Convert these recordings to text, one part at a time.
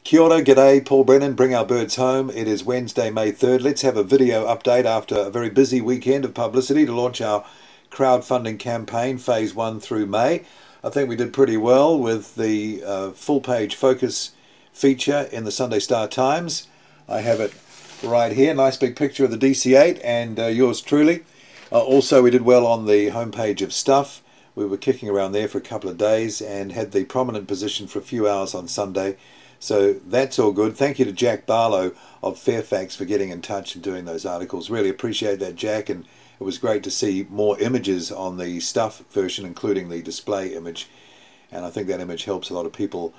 Kia ora, g'day, Paul Brennan, Bring Our Birds Home. It is Wednesday, May 3rd. Let's have a video update after a very busy weekend of publicity to launch our crowdfunding campaign, Phase 1 through May. I think we did pretty well with the full-page focus feature in the Sunday Star Times. I have it right here, nice big picture of the DC-8 and yours truly. Also, we did well on the homepage of Stuff. We were kicking around there for a couple of days and had the prominent position for a few hours on Sunday. So that's all good. Thank you to Jack Barlow of Fairfax for getting in touch and doing those articles. Really appreciate that, Jack, and it was great to see more images on the Stuff version, including the display image. And I think that image helps a lot of people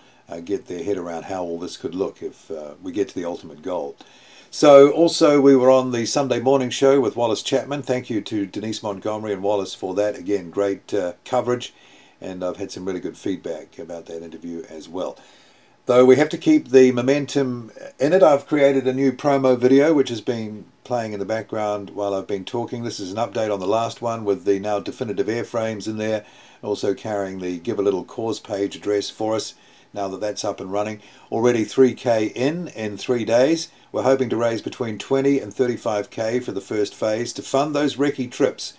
get their head around how all this could look if we get to the ultimate goal. So also we were on the Sunday morning show with Wallace Chapman. Thank you to Denise Montgomery and Wallace for that. Again, great coverage, and I've had some really good feedback about that interview as well. Though we have to keep the momentum in it, I've created a new promo video which has been playing in the background while I've been talking. This is an update on the last one with the now definitive airframes in there, also carrying the Give a Little Cause page address for us now that that's up and running. Already 3K in 3 days. We're hoping to raise between 20 and 35K for the first phase to fund those recce trips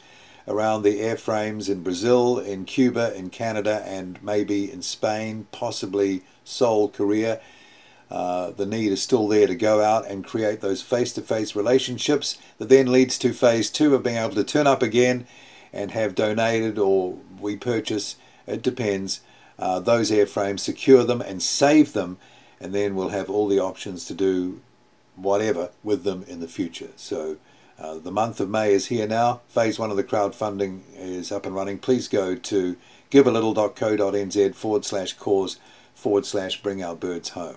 around the airframes in Brazil, in Cuba, in Canada, and maybe in Spain, possibly Seoul, Korea. The need is still there to go out and create those face-to-face relationships that then leads to phase 2 of being able to turn up again and have donated or we purchase, it depends, those airframes, secure them and save them, and then we'll have all the options to do whatever with them in the future. So the month of May is here now. Phase 1 of the crowdfunding is up and running. Please go to givealittle.co.nz/cause/bring our birds home.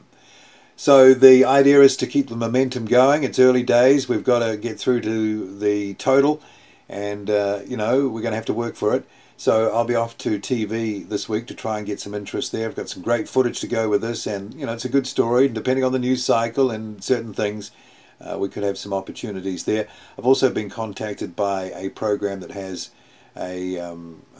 So the idea is to keep the momentum going. It's early days. We've got to get through to the total, and you know, we're going to have to work for it. So I'll be off to TV this week to try and get some interest there. I've got some great footage to go with this, and you know, it's a good story. Depending on the news cycle and certain things, we could have some opportunities there. I've also been contacted by a program that has a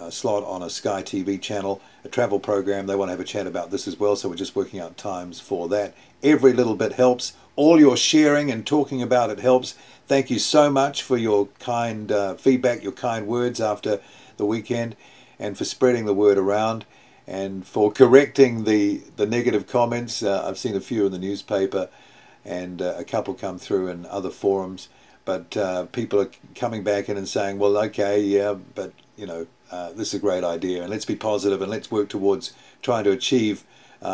slot on a Sky TV channel, a travel program. They want to have a chat about this as well, so we're just working out times for that. Every little bit helps. All your sharing and talking about it helps. Thank you so much for your kind feedback, your kind words after the weekend, and for spreading the word around, and for correcting the negative comments. I've seen a few in the newspaper and a couple come through in other forums, but people are coming back in and saying, well, okay, yeah, but you know, this is a great idea, and let's be positive and let's work towards trying to achieve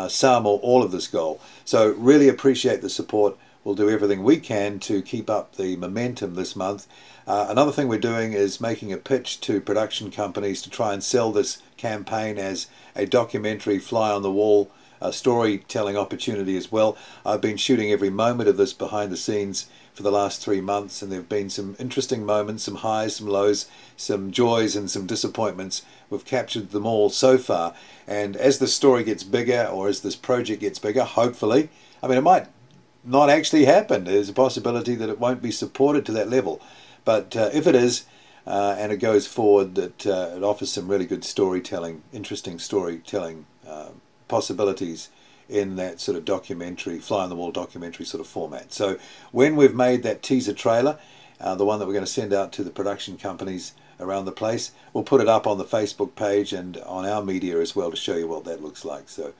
some or all of this goal. So really appreciate the support. We'll do everything we can to keep up the momentum this month. Another thing we're doing is making a pitch to production companies to try and sell this campaign as a documentary fly-on-the-wall storytelling opportunity as well. I've been shooting every moment of this behind the scenes for the last 3 months, and there have been some interesting moments, some highs, some lows, some joys and some disappointments. We've captured them all so far, and as the story gets bigger, or as this project gets bigger, hopefully, I mean, it might not actually happen. There's a possibility that it won't be supported to that level, but if it is, and it goes forward, that it offers some really good storytelling, interesting storytelling possibilities in that sort of documentary, fly-on-the-wall documentary sort of format. So when we've made that teaser trailer, the one that we're going to send out to the production companies around the place, we'll put it up on the Facebook page and on our media as well to show you what that looks like. So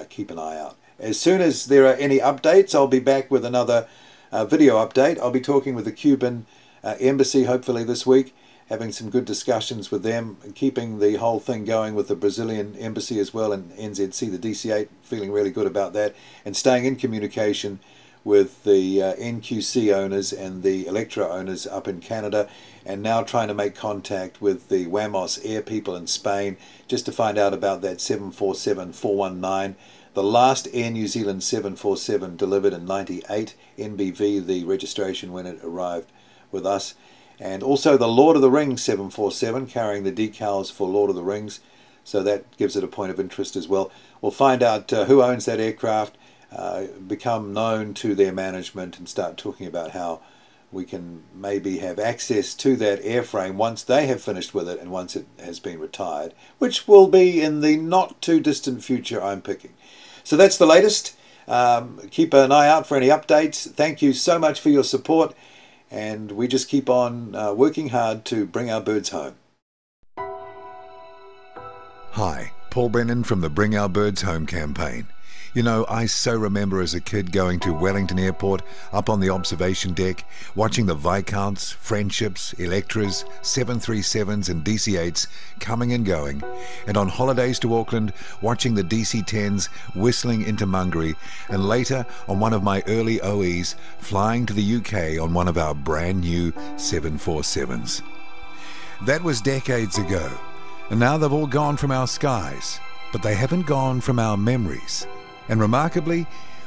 keep an eye out. As soon as there are any updates, I'll be back with another video update. I'll be talking with the Cuban embassy hopefully this week, having some good discussions with them, and keeping the whole thing going with the Brazilian embassy as well, and NZC, the DC-8, feeling really good about that, and staying in communication with the NQC owners and the Electra owners up in Canada, and now trying to make contact with the Wamos Air people in Spain just to find out about that 747-419, the last Air New Zealand 747 delivered in '98, NBV, the registration when it arrived with us. And also the Lord of the Rings 747, carrying the decals for Lord of the Rings, so that gives it a point of interest as well. We'll find out who owns that aircraft, become known to their management, and start talking about how we can maybe have access to that airframe once they have finished with it and once it has been retired, which will be in the not too distant future, I'm picking. So that's the latest. Keep an eye out for any updates. Thank you so much for your support, and we just keep on working hard to bring our birds home. Hi, Paul Brennan from the Bring Our Birds Home campaign. You know, I so remember as a kid going to Wellington Airport, up on the observation deck, watching the Viscounts, Friendships, Electras, 737s and DC-8s coming and going, and on holidays to Auckland, watching the DC-10s whistling into Mangere, and later on one of my early OEs, flying to the UK on one of our brand new 747s. That was decades ago, and now they've all gone from our skies, but they haven't gone from our memories. And remarkably,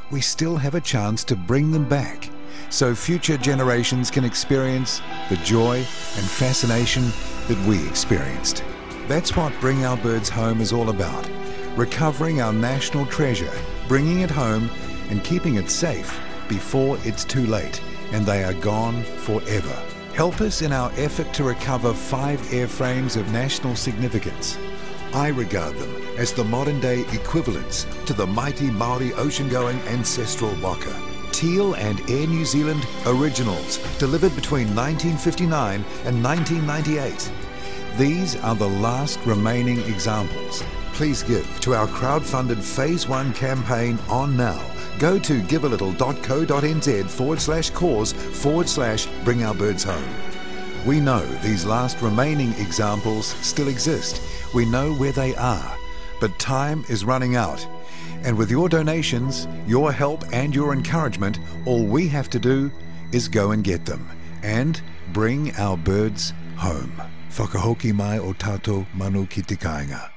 we still have a chance to bring them back, so future generations can experience the joy and fascination that we experienced. That's what Bring Our Birds Home is all about, recovering our national treasure, bringing it home and keeping it safe before it's too late and they are gone forever. Help us in our effort to recover 5 airframes of national significance. I regard them as the modern-day equivalents to the mighty Māori ocean-going ancestral waka. Teal and Air New Zealand originals, delivered between 1959 and 1998. These are the last remaining examples. Please give to our crowd-funded Phase 1 campaign on now. Go to givealittle.co.nz/cause/Bring Our Birds Home. We know these last remaining examples still exist. We know where they are, but time is running out. And with your donations, your help and your encouragement, all we have to do is go and get them and bring our birds home. Whakahoki mai o tātou manu ki te kāinga.